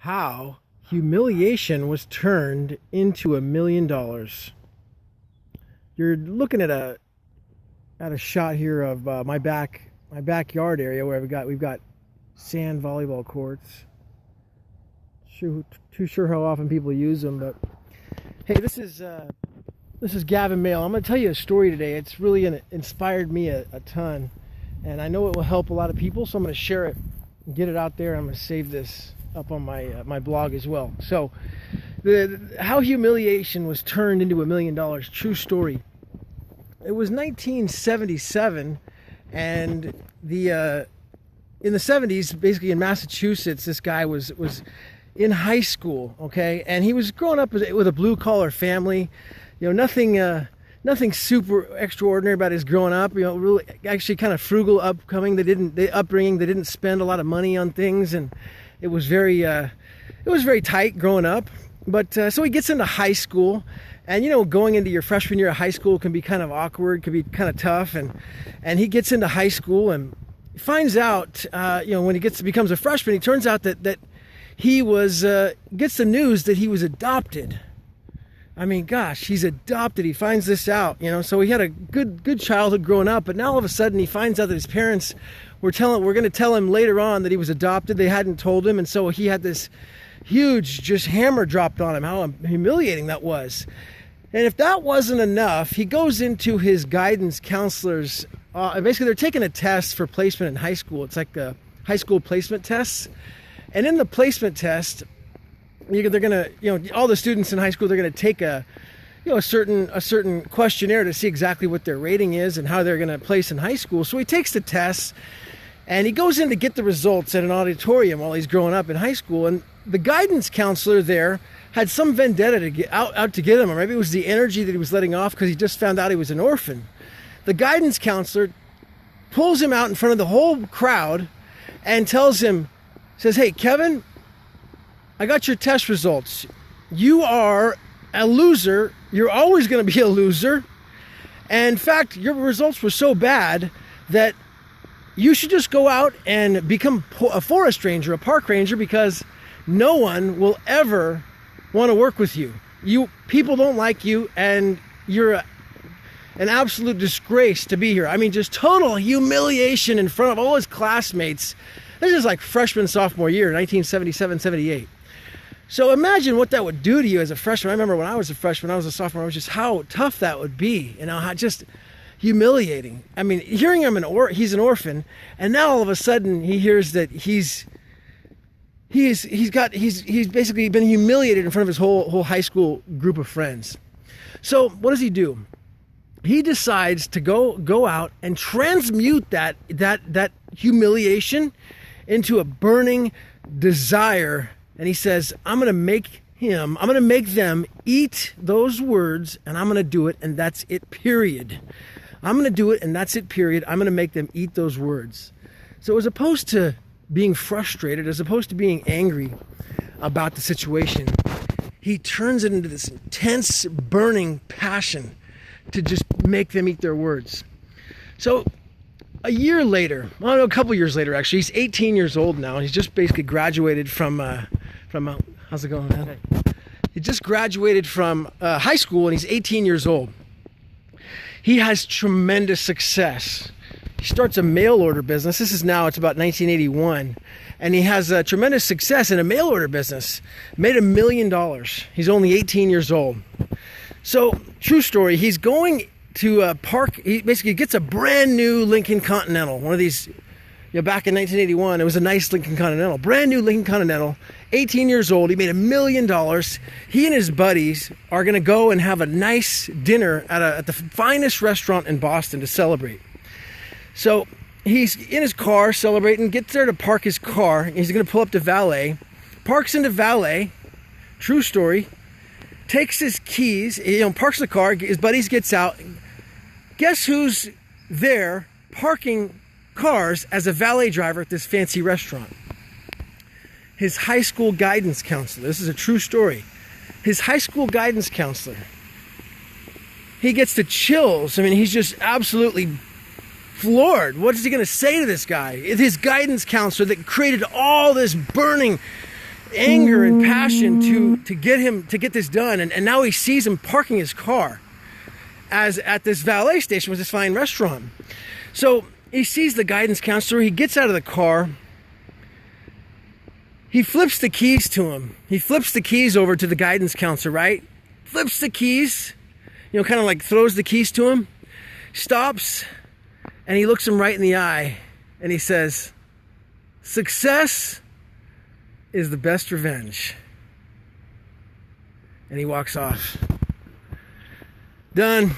how humiliation was turned into $1 million. You're looking at a shot here of my backyard area where we've got sand volleyball courts. Too sure how often people use them, but hey, this is GavinMehl. I'm going to tell you a story today. It's really inspired me a ton, and I know it will help a lot of people, so I'm going to share it and get it out there. I'm going to save this up on my blog as well. So, how humiliation was turned into $1 million. True story. It was 1977, and in the 70s, basically in Massachusetts, this guy was in high school, okay, and he was growing up with a blue collar family. You know, nothing super extraordinary about his growing up. You know, really, actually, kind of frugal upbringing. They didn't spend a lot of money on things, and it was very tight growing up. But so he gets into high school, and you know, going into your freshman year of high school can be kind of awkward, can be kind of tough, and he gets into high school and finds out, you know, when he becomes a freshman, he turns out that he gets the news that he was adopted. I mean, gosh, he's adopted. He finds this out, you know. So he had a good childhood growing up, but now all of a sudden he finds out that his parents were going to tell him later on that he was adopted. They hadn't told him, and so he had this huge just hammer dropped on him. How humiliating that was. And if that wasn't enough, he goes into his guidance counselor's. Basically, they're taking a test for placement in high school. It's like a high school placement test, and in the placement test, they're gonna, you know, all the students in high school, they're gonna take a certain questionnaire to see exactly what their rating is and how they're gonna place in high school. So he takes the test, and he goes in to get the results at an auditorium while he's growing up in high school. And the guidance counselor there had some vendetta to get out to get him, or maybe it was the energy that he was letting off because he just found out he was an orphan. The guidance counselor pulls him out in front of the whole crowd and says, "Hey, Kevin, I got your test results. You are a loser. You're always going to be a loser. And in fact, your results were so bad that you should just go out and become a forest ranger, a park ranger, because no one will ever want to work with you. People don't like you, and you're an absolute disgrace to be here." I mean, just total humiliation in front of all his classmates. This is like freshman, sophomore year, 1977, 78. So imagine what that would do to you as a freshman. I remember when I was a freshman, I was a sophomore, just how tough that would be, you know, how just humiliating. I mean, hearing him he's an orphan, and now all of a sudden he hears that he's basically been humiliated in front of his whole high school group of friends. So what does he do? He decides to go out and transmute that humiliation into a burning desire. And he says, I'm going to make them eat those words, and I'm going to do it, and that's it, period. I'm going to do it, and that's it, period. I'm going to make them eat those words. So as opposed to being frustrated, as opposed to being angry about the situation, he turns it into this intense, burning passion to just make them eat their words. So a couple years later, actually, he's 18 years old now. He's just basically graduated from how's it going, man? Okay. He just graduated from high school, and he's 18 years old. He has tremendous success. He starts a mail order business. It's about 1981. And he has tremendous success in a mail order business. Made $1 million. He's only 18 years old. So, true story, he's going to a park. He basically gets a brand new Lincoln Continental. One of these, back in 1981, it was a nice Lincoln Continental. Brand new Lincoln Continental. 18 years old. He made $1 million. He and his buddies are going to go and have a nice dinner at the finest restaurant in Boston to celebrate. So he's in his car celebrating, gets there to park his car. He's going to pull up to valet, parks into valet, true story, takes his keys, parks the car, his buddies gets out. Guess who's there parking cars as a valet driver at this fancy restaurant? His high school guidance counselor. This is a true story. His high school guidance counselor. He gets the chills. I mean, he's just absolutely floored. What is he going to say to this guy? His guidance counselor that created all this burning anger and passion to get this done. And now he sees him parking his car as at this valet station with this fine restaurant. So he sees the guidance counselor. He gets out of the car. He flips the keys to him. He flips the keys over to the guidance counselor, right? Flips the keys, kind of like throws the keys to him, stops, and he looks him right in the eye, and he says, "Success is the best revenge." And he walks off. Done.